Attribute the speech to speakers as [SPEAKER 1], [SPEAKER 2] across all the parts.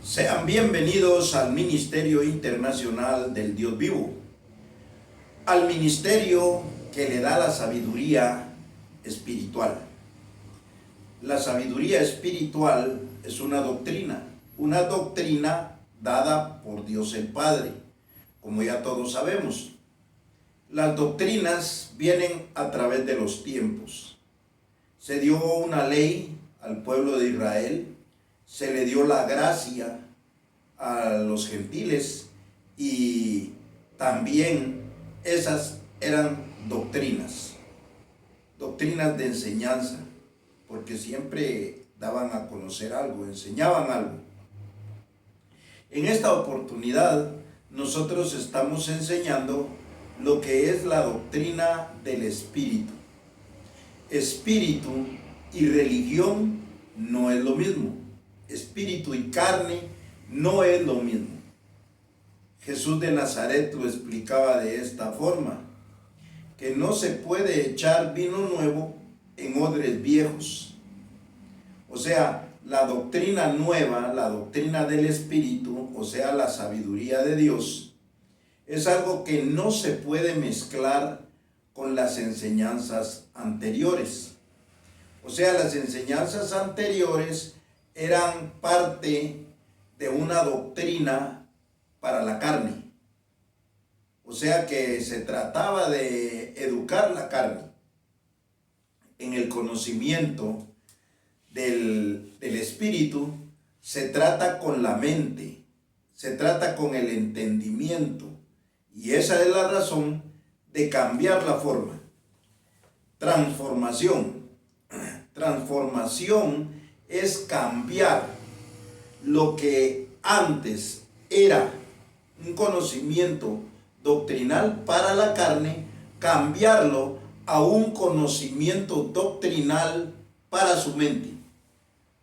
[SPEAKER 1] Sean bienvenidos al Ministerio Internacional del Dios Vivo, al ministerio que le da la sabiduría espiritual. La sabiduría espiritual es una doctrina dada por Dios el Padre, como ya todos sabemos. Las doctrinas vienen a través de los tiempos. Se dio una ley al pueblo de Israel, se le dio la gracia a los gentiles y también esas eran doctrinas de enseñanza, porque siempre daban a conocer algo, enseñaban algo. En esta oportunidad nosotros estamos enseñando lo que es la doctrina del espíritu. Espíritu y religión no es lo mismo. Espíritu y carne no es lo mismo. Jesús de Nazaret lo explicaba de esta forma, que no se puede echar vino nuevo en odres viejos. O sea, la doctrina nueva, la doctrina del Espíritu, o sea, la sabiduría de Dios, es algo que no se puede mezclar con las enseñanzas anteriores. O sea, las enseñanzas anteriores eran parte de una doctrina para la carne. O sea que se trataba de educar la carne en el conocimiento del espíritu. Se trata con la mente, se trata con el entendimiento, y esa es la razón de cambiar la forma. Transformación es cambiar lo que antes era un conocimiento doctrinal para la carne, cambiarlo a un conocimiento doctrinal para su mente.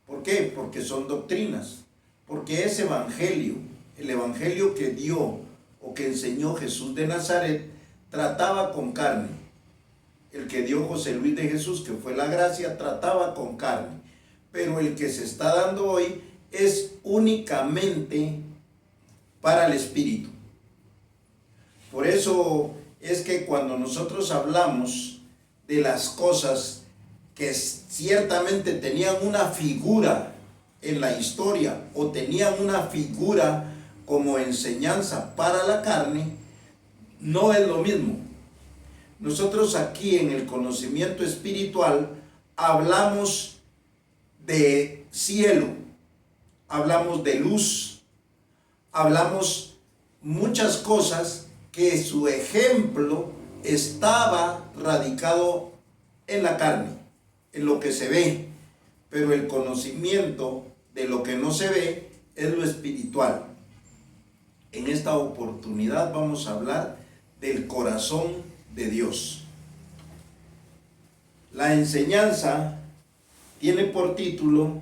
[SPEAKER 1] ¿Por qué? Porque son doctrinas, porque es evangelio. El evangelio que dio o que enseñó Jesús de Nazaret trataba con carne. El que dio José Luis de Jesús, que fue la gracia, trataba con carne. Pero el que se está dando hoy es únicamente para el espíritu. Por eso es que cuando nosotros hablamos de las cosas que ciertamente tenían una figura en la historia o tenían una figura como enseñanza para la carne, no es lo mismo. Nosotros aquí en el conocimiento espiritual hablamos de cielo, hablamos de luz, hablamos muchas cosas que su ejemplo estaba radicado en la carne, en lo que se ve, pero el conocimiento de lo que no se ve es lo espiritual. En esta oportunidad vamos a hablar del corazón de Dios. La enseñanza tiene por título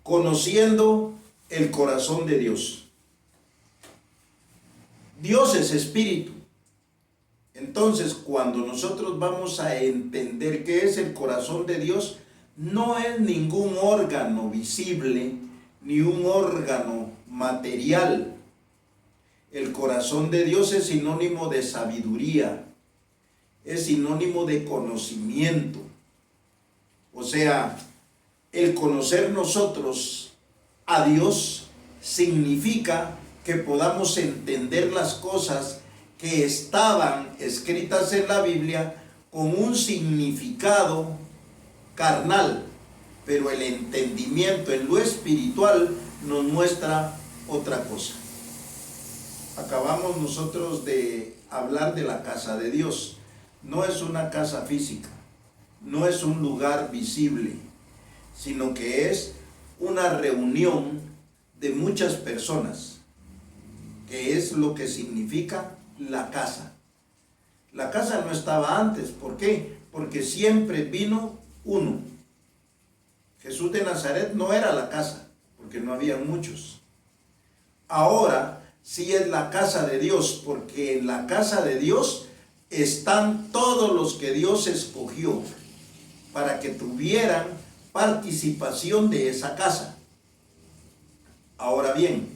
[SPEAKER 1] Conociendo el corazón de Dios. Dios es espíritu. Entonces, cuando nosotros vamos a entender qué es el corazón de Dios, no es ningún órgano visible ni un órgano material. El corazón de Dios es sinónimo de sabiduría, es sinónimo de conocimiento. O sea, el conocer nosotros a Dios significa que podamos entender las cosas que estaban escritas en la Biblia con un significado carnal, pero el entendimiento en lo espiritual nos muestra otra cosa. Acabamos nosotros de hablar de la casa de Dios. No es una casa física, no es un lugar visible, sino que es una reunión de muchas personas, que es lo que significa la casa. La casa no estaba antes. ¿Por qué? Porque siempre vino uno. Jesús de Nazaret no era la casa, porque no había muchos. Ahora sí es la casa de Dios, porque en la casa de Dios están todos los que Dios escogió para que tuvieran participación de esa casa. Ahora bien,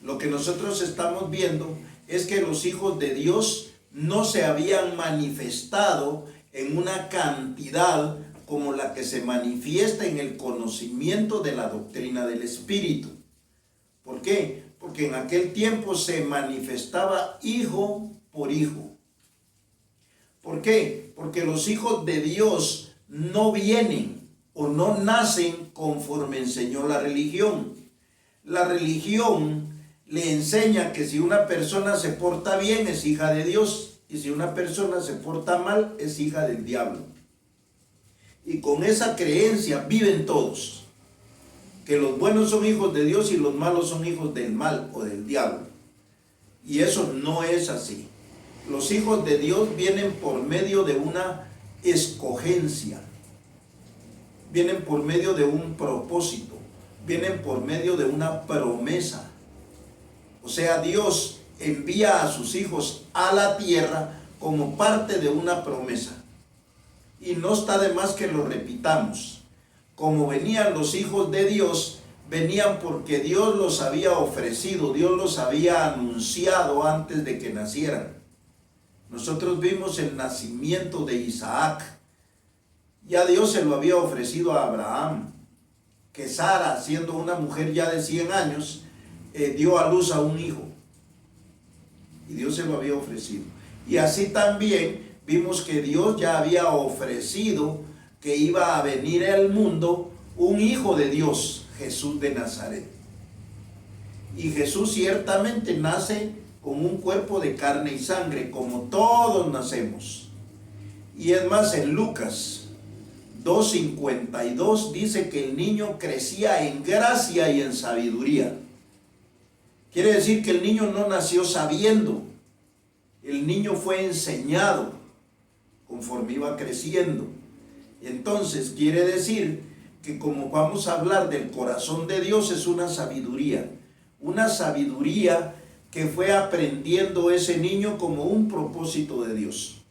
[SPEAKER 1] lo que nosotros estamos viendo es que los hijos de Dios no se habían manifestado en una cantidad como la que se manifiesta en el conocimiento de la doctrina del Espíritu. ¿Por qué? Porque en aquel tiempo se manifestaba hijo por hijo. ¿Por qué? Porque los hijos de Dios no vienen o no nacen conforme enseñó la religión. La religión le enseña que si una persona se porta bien es hija de Dios y si una persona se porta mal es hija del diablo. Y con esa creencia viven todos, que los buenos son hijos de Dios y los malos son hijos del mal o del diablo. Y eso no es así. Los hijos de Dios vienen por medio de una escogencia, vienen por medio de un propósito, vienen por medio de una promesa. O sea, Dios envía a sus hijos a la tierra como parte de una promesa. Y no está de más que lo repitamos. Como venían los hijos de Dios, venían porque Dios los había ofrecido, Dios los había anunciado antes de que nacieran. Nosotros vimos el nacimiento de Isaac. Ya Dios se lo había ofrecido a Abraham, que Sara, siendo una mujer ya de 100 años, dio a luz a un hijo. Y Dios se lo había ofrecido. Y así también vimos que Dios ya había ofrecido que iba a venir al mundo un hijo de Dios, Jesús de Nazaret. Y Jesús ciertamente nace con un cuerpo de carne y sangre, como todos nacemos. Y es más, en Lucas 2:52 dice que el niño crecía en gracia y en sabiduría. Quiere decir que el niño no nació sabiendo, el niño fue enseñado conforme iba creciendo. Entonces quiere decir que como vamos a hablar del corazón de Dios, es una sabiduría que fue aprendiendo ese niño como un propósito de Dios.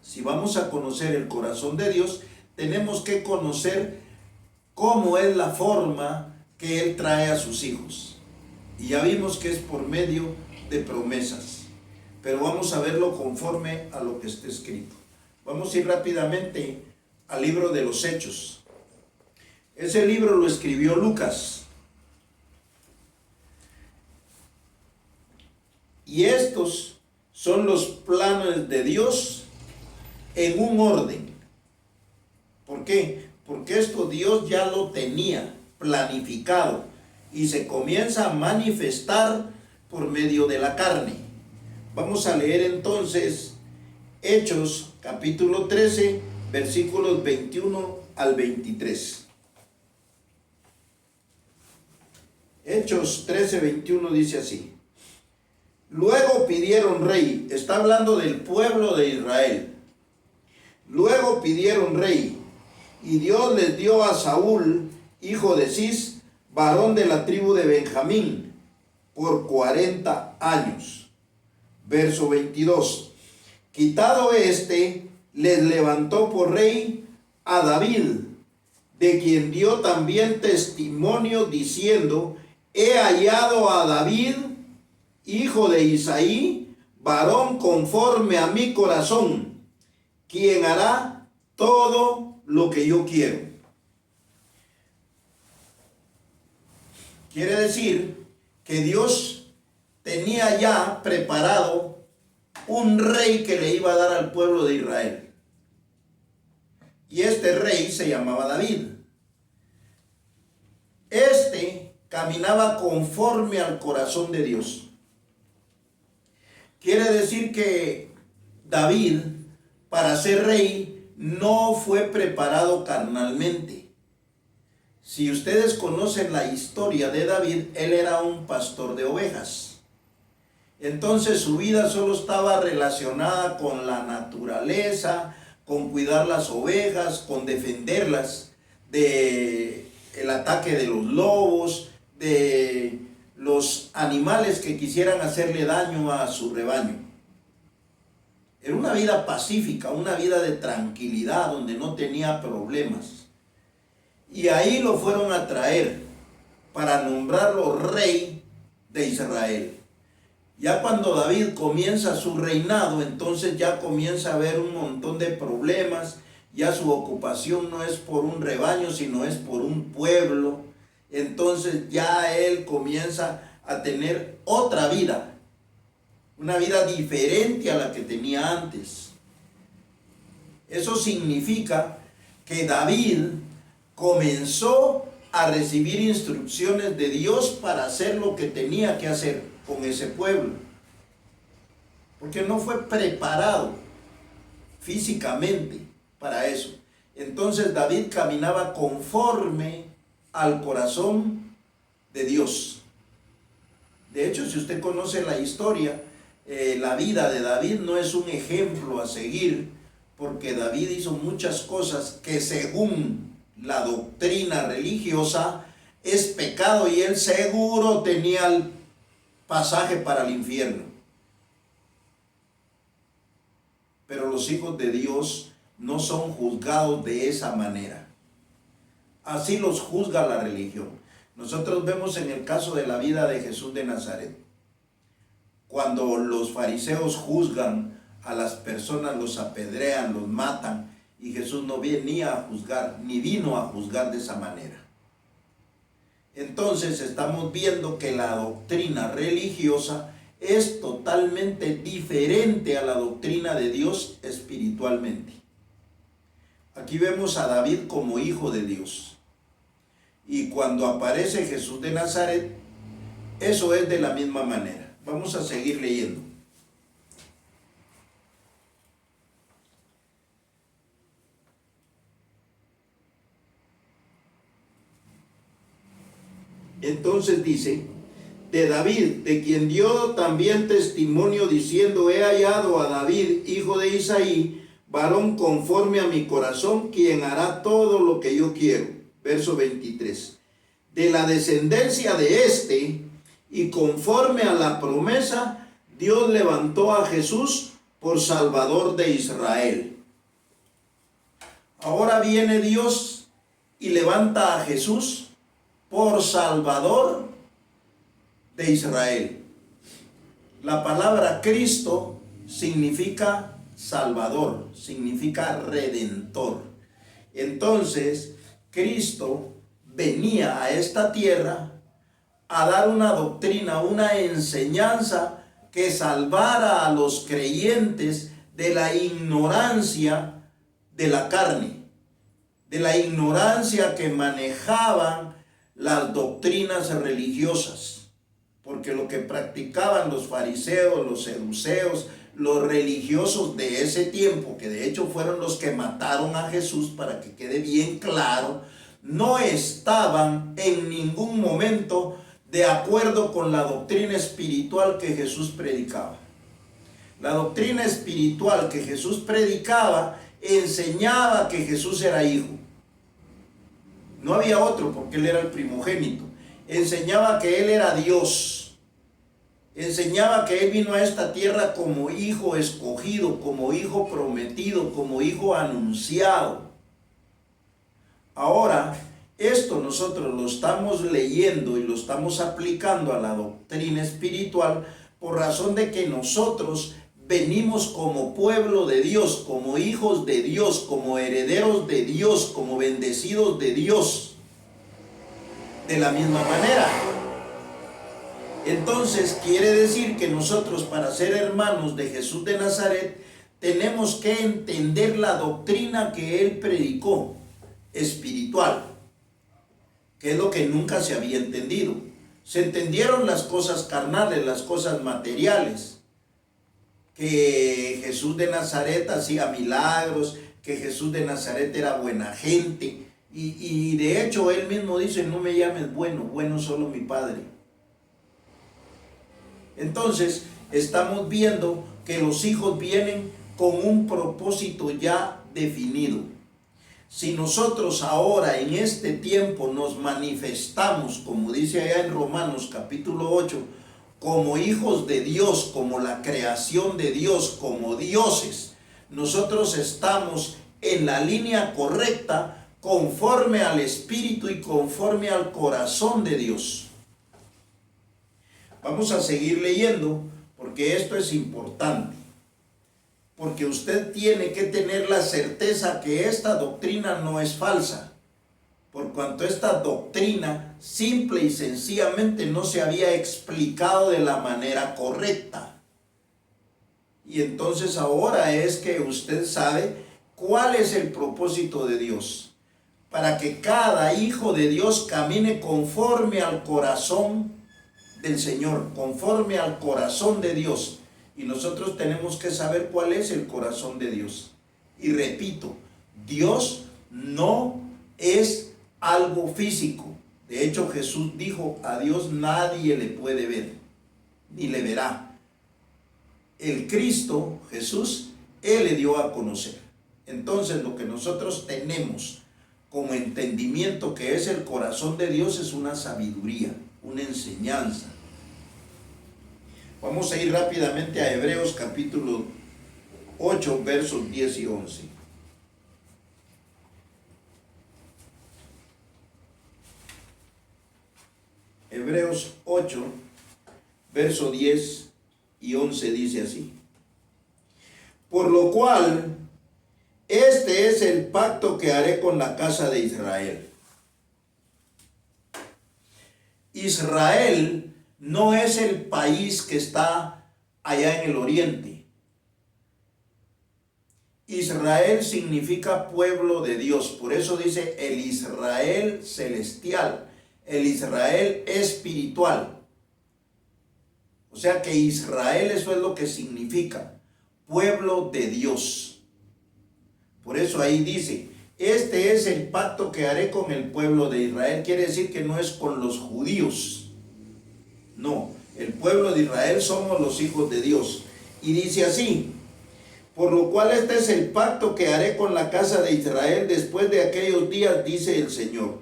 [SPEAKER 1] Si vamos a conocer el corazón de Dios, tenemos que conocer cómo es la forma que Él trae a sus hijos. Y ya vimos que es por medio de promesas. Pero vamos a verlo conforme a lo que está escrito. Vamos a ir rápidamente al libro de los Hechos. Ese libro lo escribió Lucas. Y estos son los planes de Dios en un orden. ¿Por qué? Porque esto Dios ya lo tenía planificado y se comienza a manifestar por medio de la carne. Vamos a leer entonces Hechos capítulo 13, versículos 21 al 23. Hechos 13, 21 dice así: Luego pidieron rey, está hablando del pueblo de Israel. Luego pidieron rey, y Dios les dio a Saúl, hijo de Cis, varón de la tribu de Benjamín, por 40 años. Verso 22. Quitado este, les levantó por rey a David, de quien dio también testimonio diciendo: He hallado a David, hijo de Isaí, varón conforme a mi corazón, quien hará todo lo que yo quiero. Quiere decir que Dios tenía ya preparado un rey que le iba a dar al pueblo de Israel. Y este rey se llamaba David. Este caminaba conforme al corazón de Dios. Quiere decir que David, para ser rey, no fue preparado carnalmente. Si ustedes conocen la historia de David, él era un pastor de ovejas. Entonces su vida solo estaba relacionada con la naturaleza, con cuidar las ovejas, con defenderlas del ataque de los lobos, de los animales que quisieran hacerle daño a su rebaño. Era una vida pacífica, una vida de tranquilidad, donde no tenía problemas. Y ahí lo fueron a traer para nombrarlo rey de Israel. Ya cuando David comienza su reinado, entonces ya comienza a haber un montón de problemas. Ya su ocupación no es por un rebaño, sino es por un pueblo. Entonces ya él comienza a tener otra vida, una vida diferente a la que tenía antes. Eso significa que David comenzó a recibir instrucciones de Dios para hacer lo que tenía que hacer con ese pueblo, porque no fue preparado físicamente para eso. Entonces David caminaba conforme al corazón de Dios. De hecho, si usted conoce la historia, la vida de David no es un ejemplo a seguir, porque David hizo muchas cosas que según la doctrina religiosa es pecado, y él seguro tenía el pasaje para el infierno. Pero los hijos de Dios no son juzgados de esa manera. Así los juzga la religión. Nosotros vemos en el caso de la vida de Jesús de Nazaret, cuando los fariseos juzgan a las personas, los apedrean, los matan, y Jesús no venía a juzgar, ni vino a juzgar de esa manera. Entonces estamos viendo que la doctrina religiosa es totalmente diferente a la doctrina de Dios espiritualmente. Aquí vemos a David como hijo de Dios. Y cuando aparece Jesús de Nazaret, eso es de la misma manera. Vamos a seguir leyendo. Entonces dice, de David, de quien dio también testimonio diciendo, he hallado a David, hijo de Isaí, varón conforme a mi corazón, quien hará todo lo que yo quiero. Verso 23. De la descendencia de este, y conforme a la promesa, Dios levantó a Jesús por Salvador de Israel. Ahora viene Dios y levanta a Jesús por Salvador de Israel. La palabra Cristo significa Salvador, significa Redentor. Entonces, Cristo venía a esta tierra a dar una doctrina, una enseñanza que salvara a los creyentes de la ignorancia de la carne, de la ignorancia que manejaban las doctrinas religiosas, porque lo que practicaban los fariseos, los saduceos, los religiosos de ese tiempo, que de hecho fueron los que mataron a Jesús, para que quede bien claro, no estaban en ningún momento de acuerdo con la doctrina espiritual que Jesús predicaba. La doctrina espiritual que Jesús predicaba enseñaba que Jesús era hijo. No había otro, porque él era el primogénito. Enseñaba que él era Dios. Enseñaba que él vino a esta tierra como hijo escogido, como hijo prometido, como hijo anunciado. Ahora, esto nosotros lo estamos leyendo y lo estamos aplicando a la doctrina espiritual por razón de que nosotros venimos como pueblo de Dios, como hijos de Dios, como herederos de Dios, como bendecidos de Dios. De la misma manera. Entonces quiere decir que nosotros, para ser hermanos de Jesús de Nazaret, tenemos que entender la doctrina que él predicó, espiritual, que es lo que nunca se había entendido. Se entendieron las cosas carnales, las cosas materiales, que Jesús de Nazaret hacía milagros, que Jesús de Nazaret era buena gente, y de hecho él mismo dice, no me llames bueno, bueno solo mi Padre. Entonces estamos viendo que los hijos vienen con un propósito ya definido. Si nosotros ahora en este tiempo nos manifestamos, como dice allá en Romanos capítulo 8, como hijos de Dios, como la creación de Dios, como dioses, nosotros estamos en la línea correcta conforme al Espíritu y conforme al corazón de Dios. Vamos a seguir leyendo porque esto es importante. Porque usted tiene que tener la certeza que esta doctrina no es falsa. Por cuanto esta doctrina simple y sencillamente no se había explicado de la manera correcta. Y entonces ahora es que usted sabe cuál es el propósito de Dios. Para que cada hijo de Dios camine conforme al corazón del Señor, conforme al corazón de Dios. Y nosotros tenemos que saber cuál es el corazón de Dios. Y repito, Dios no es algo físico. De hecho, Jesús dijo, a Dios nadie le puede ver, ni le verá. El Cristo, Jesús, Él le dio a conocer. Entonces, lo que nosotros tenemos como entendimiento que es el corazón de Dios es una sabiduría, una enseñanza. Vamos a ir rápidamente a Hebreos capítulo 8, versos 10 y 11. Hebreos 8, verso 10 y 11 dice así. Por lo cual, este es el pacto que haré con la casa de Israel. Israel no es el país que está allá en el oriente. Israel significa pueblo de Dios. Por eso dice el Israel celestial, el Israel espiritual. O sea que Israel, eso es lo que significa, pueblo de Dios. Por eso ahí dice, este es el pacto que haré con el pueblo de Israel. Quiere decir que no es con los judíos. No, el pueblo de Israel somos los hijos de Dios. Y dice así, por lo cual este es el pacto que haré con la casa de Israel después de aquellos días, dice el Señor.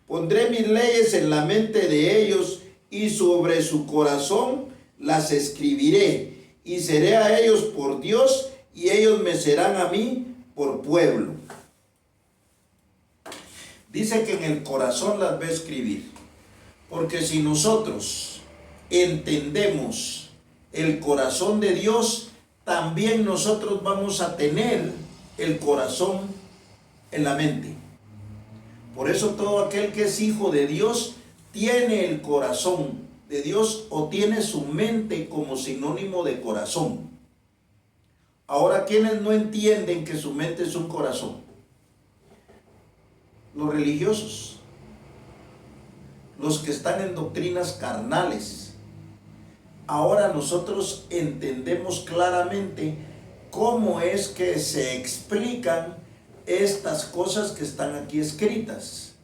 [SPEAKER 1] Pondré mis leyes en la mente de ellos y sobre su corazón las escribiré, y seré a ellos por Dios, y ellos me serán a mí por pueblo. Dice que en el corazón las va a escribir, porque si nosotros entendemos el corazón de Dios, también nosotros vamos a tener el corazón en la mente. Por eso todo aquel que es hijo de Dios tiene el corazón de Dios o tiene su mente como sinónimo de corazón. Ahora, ¿quiénes no entienden que su mente es un corazón? Los religiosos, los que están en doctrinas carnales. Ahora nosotros entendemos claramente cómo es que se explican estas cosas que están aquí escritas.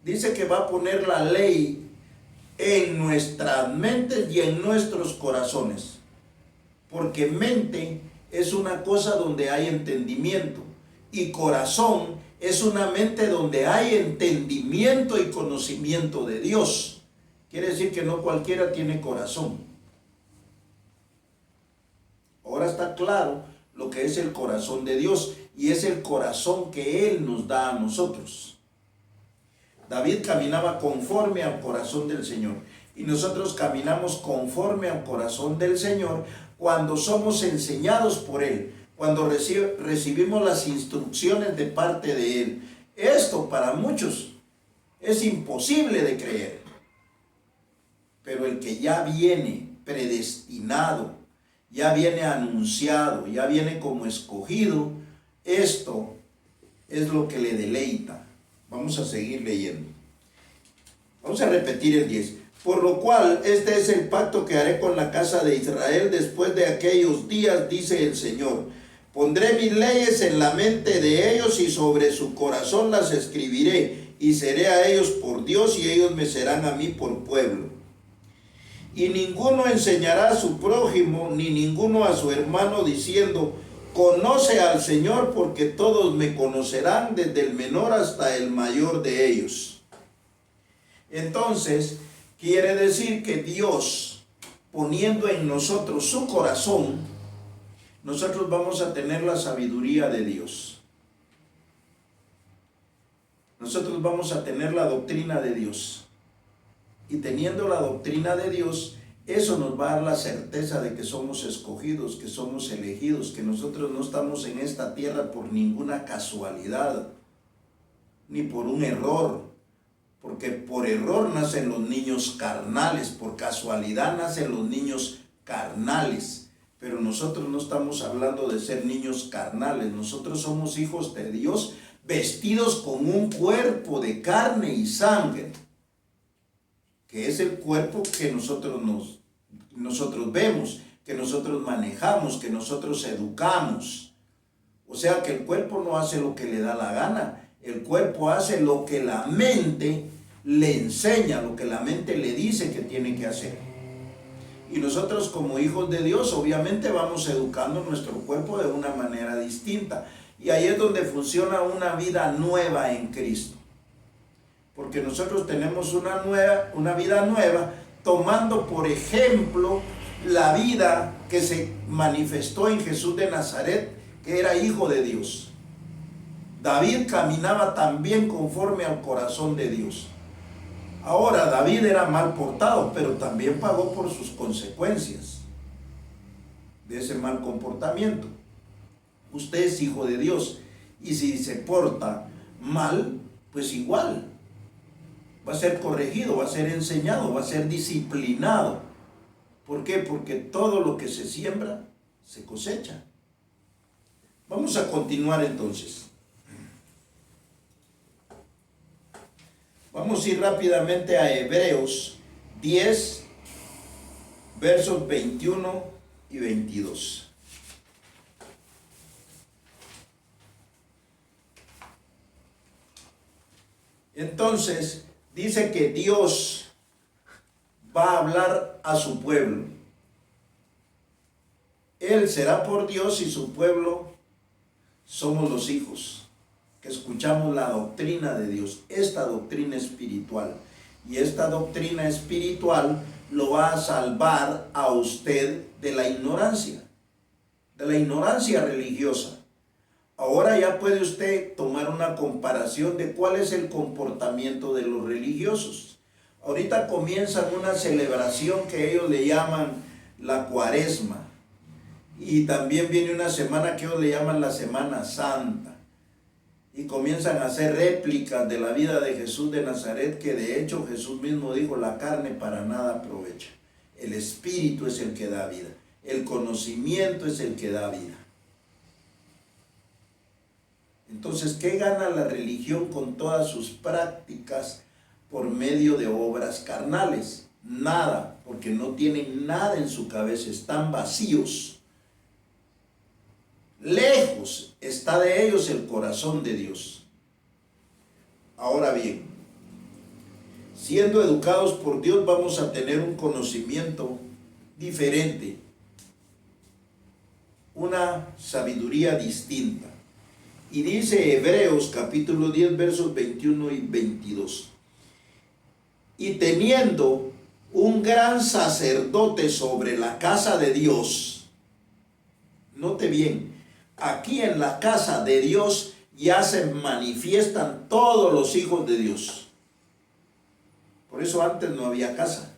[SPEAKER 1] Dice que va a poner la ley en nuestras mentes y en nuestros corazones, porque mente es una cosa donde hay entendimiento y corazón es una mente donde hay entendimiento y conocimiento de Dios. Quiere decir que no cualquiera tiene corazón. Ahora está claro lo que es el corazón de Dios, y es el corazón que Él nos da a nosotros. David caminaba conforme al corazón del Señor, y nosotros caminamos conforme al corazón del Señor cuando somos enseñados por Él, cuando recibimos las instrucciones de parte de Él. Esto para muchos es imposible de creer, pero el que ya viene predestinado, ya viene anunciado, ya viene como escogido, esto es lo que le deleita. Vamos a seguir leyendo. Vamos a repetir el 10. Por lo cual, este es el pacto que haré con la casa de Israel después de aquellos días, dice el Señor. Pondré mis leyes en la mente de ellos y sobre su corazón las escribiré, y seré a ellos por Dios y ellos me serán a mí por pueblo. Y ninguno enseñará a su prójimo, ni ninguno a su hermano, diciendo, conoce al Señor, porque todos me conocerán, desde el menor hasta el mayor de ellos. Entonces, quiere decir que Dios, poniendo en nosotros su corazón, nosotros vamos a tener la sabiduría de Dios. nosotros vamos a tener la doctrina de Dios. Y teniendo la doctrina de Dios, eso nos va a dar la certeza de que somos escogidos, que somos elegidos, que nosotros no estamos en esta tierra por ninguna casualidad, ni por un error, porque por error nacen los niños carnales, por casualidad nacen los niños carnales, pero nosotros no estamos hablando de ser niños carnales, nosotros somos hijos de Dios, vestidos con un cuerpo de carne y sangre, que es el cuerpo que nosotros vemos, que nosotros manejamos, que nosotros educamos. O sea que el cuerpo no hace lo que le da la gana, el cuerpo hace lo que la mente le enseña, lo que la mente le dice que tiene que hacer. Y nosotros como hijos de Dios obviamente vamos educando nuestro cuerpo de una manera distinta. Y ahí es donde funciona una vida nueva en Cristo. Porque nosotros tenemos una vida nueva, tomando por ejemplo la vida que se manifestó en Jesús de Nazaret, que era hijo de Dios. David caminaba también conforme al corazón de Dios. Ahora, David era mal portado, pero también pagó por sus consecuencias de ese mal comportamiento. Usted es hijo de Dios, y si se porta mal, pues igual va a ser corregido, va a ser enseñado, va a ser disciplinado. ¿Por qué? Porque todo lo que se siembra, se cosecha. Vamos a continuar entonces. Vamos a ir rápidamente a Hebreos 10, versos 21 y 22. Entonces, dice que Dios va a hablar a su pueblo. Él será por Dios y su pueblo somos los hijos, que escuchamos la doctrina de Dios, esta doctrina espiritual. Y esta doctrina espiritual lo va a salvar a usted de la ignorancia religiosa. Ahora ya puede usted tomar una comparación de cuál es el comportamiento de los religiosos. Ahorita comienzan una celebración que ellos le llaman la Cuaresma. Y también viene una semana que ellos le llaman la Semana Santa. Y comienzan a hacer réplicas de la vida de Jesús de Nazaret, que de hecho Jesús mismo dijo, la carne para nada aprovecha. El espíritu es el que da vida. El conocimiento es el que da vida. Entonces, ¿qué gana la religión con todas sus prácticas por medio de obras carnales? Nada, porque no tienen nada en su cabeza, están vacíos. Lejos está de ellos el corazón de Dios. Ahora bien, siendo educados por Dios vamos a tener un conocimiento diferente, una sabiduría distinta. Y dice Hebreos capítulo 10 versos 21 y 22. Y teniendo un gran sacerdote sobre la casa de Dios, note bien, aquí en la casa de Dios ya se manifiestan todos los hijos de Dios. Por eso antes no había casa.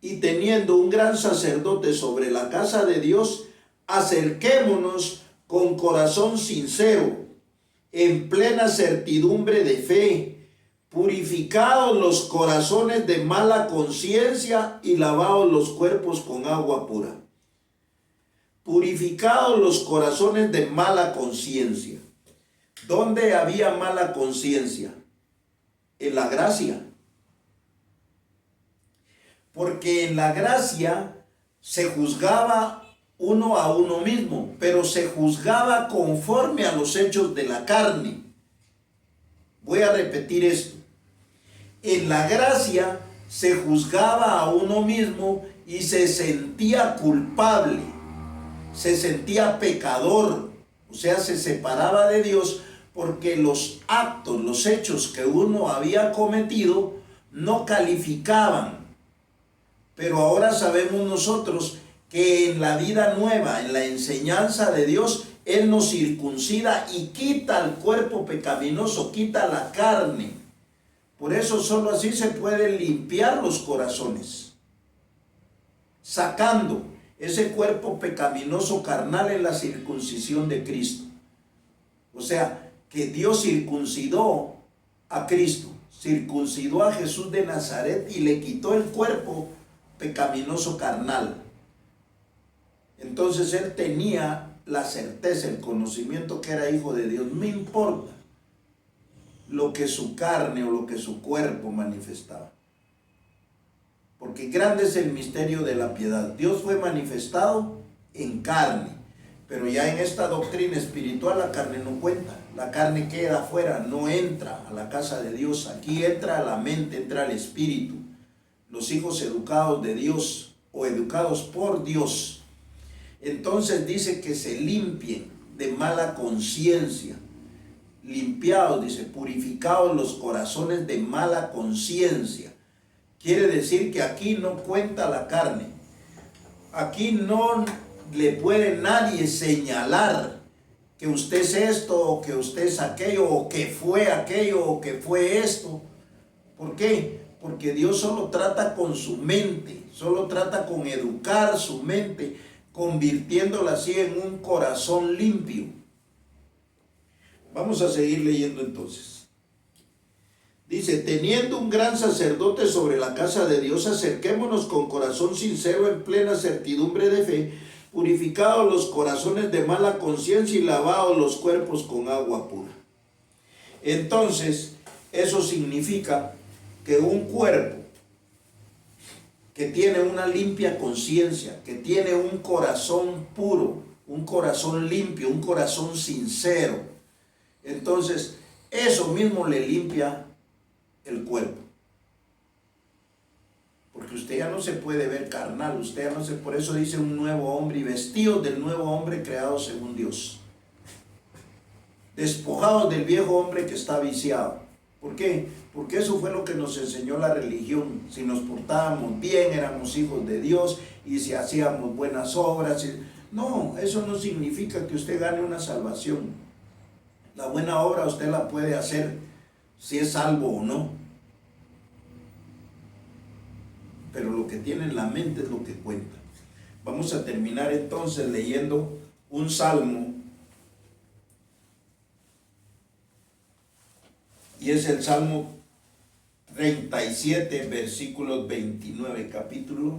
[SPEAKER 1] Y teniendo un gran sacerdote sobre la casa de Dios, acerquémonos con corazón sincero, en plena certidumbre de fe, purificados los corazones de mala conciencia y lavados los cuerpos con agua pura. Purificados los corazones de mala conciencia. ¿Dónde había mala conciencia? En la gracia. Porque en la gracia se juzgaba uno a uno mismo, pero se juzgaba conforme a los hechos de la carne. Voy a repetir esto. En la gracia se juzgaba a uno mismo y se sentía culpable, se sentía pecador, o sea, se separaba de Dios porque los actos, los hechos que uno había cometido no calificaban. Pero ahora sabemos nosotros que en la vida nueva, en la enseñanza de Dios, Él nos circuncida y quita el cuerpo pecaminoso, quita la carne. Por eso solo así se pueden limpiar los corazones, sacando ese cuerpo pecaminoso carnal en la circuncisión de Cristo. O sea, que Dios circuncidó a Cristo, circuncidó a Jesús de Nazaret y le quitó el cuerpo pecaminoso carnal. Entonces él tenía la certeza, el conocimiento que era hijo de Dios. No importa lo que su carne o lo que su cuerpo manifestaba. Porque grande es el misterio de la piedad. Dios fue manifestado en carne, pero ya en esta doctrina espiritual la carne no cuenta. La carne queda afuera, no entra a la casa de Dios. Aquí entra a la mente, entra al espíritu. Los hijos educados de Dios o educados por Dios. Entonces dice que se limpien de mala conciencia. Limpiados, dice, purificados los corazones de mala conciencia. Quiere decir que aquí no cuenta la carne. Aquí no le puede nadie señalar que usted es esto, o que usted es aquello, o que fue aquello, o que fue esto. ¿Por qué? Porque Dios solo trata con su mente, solo trata con educar su mente, convirtiéndola así en un corazón limpio. Vamos a seguir leyendo entonces. Dice, teniendo un gran sacerdote sobre la casa de Dios, acerquémonos con corazón sincero en plena certidumbre de fe, purificados los corazones de mala conciencia y lavados los cuerpos con agua pura. Entonces, eso significa que un cuerpo que tiene una limpia conciencia, que tiene un corazón puro, un corazón limpio, un corazón sincero, entonces eso mismo le limpia el cuerpo. Porque usted ya no se puede ver carnal, usted ya no se, por eso dice un nuevo hombre y vestidos del nuevo hombre creado según Dios. Despojados del viejo hombre que está viciado. ¿Por qué? Porque eso fue lo que nos enseñó la religión. Si nos portábamos bien, éramos hijos de Dios, y si hacíamos buenas obras. No, eso no significa que usted gane una salvación. La buena obra usted la puede hacer si es salvo o no. Pero lo que tiene en la mente es lo que cuenta. Vamos a terminar entonces leyendo un salmo. Y es el Salmo 37, versículos 29, capítulo,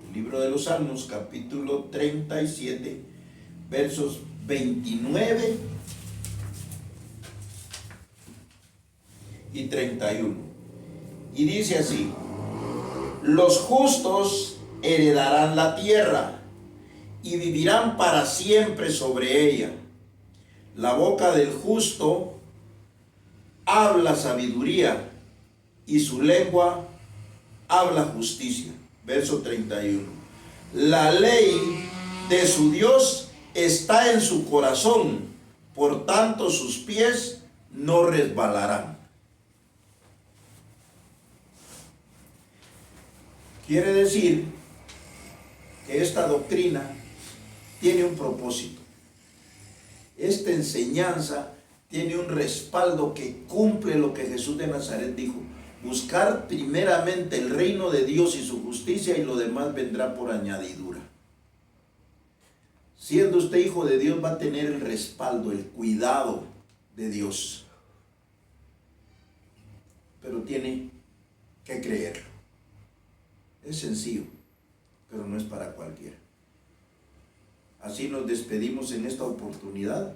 [SPEAKER 1] el libro de los Salmos, capítulo 37, versos 29 y 31. Y dice así: los justos heredarán la tierra y vivirán para siempre sobre ella. La boca del justo habla sabiduría y su lengua habla justicia. Verso 31. La ley de su Dios está en su corazón, por tanto sus pies no resbalarán. Quiere decir que esta doctrina tiene un propósito. Esta enseñanza tiene un respaldo que cumple lo que Jesús de Nazaret dijo: buscar primeramente el reino de Dios y su justicia, y lo demás vendrá por añadidura. Siendo usted hijo de Dios, va a tener el respaldo, el cuidado de Dios. Pero tiene que creerlo. Es sencillo, pero no es para cualquiera. Así nos despedimos en esta oportunidad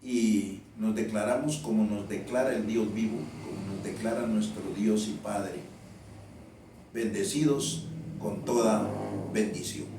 [SPEAKER 1] y nos declaramos como nos declara el Dios vivo, como nos declara nuestro Dios y Padre, bendecidos con toda bendición.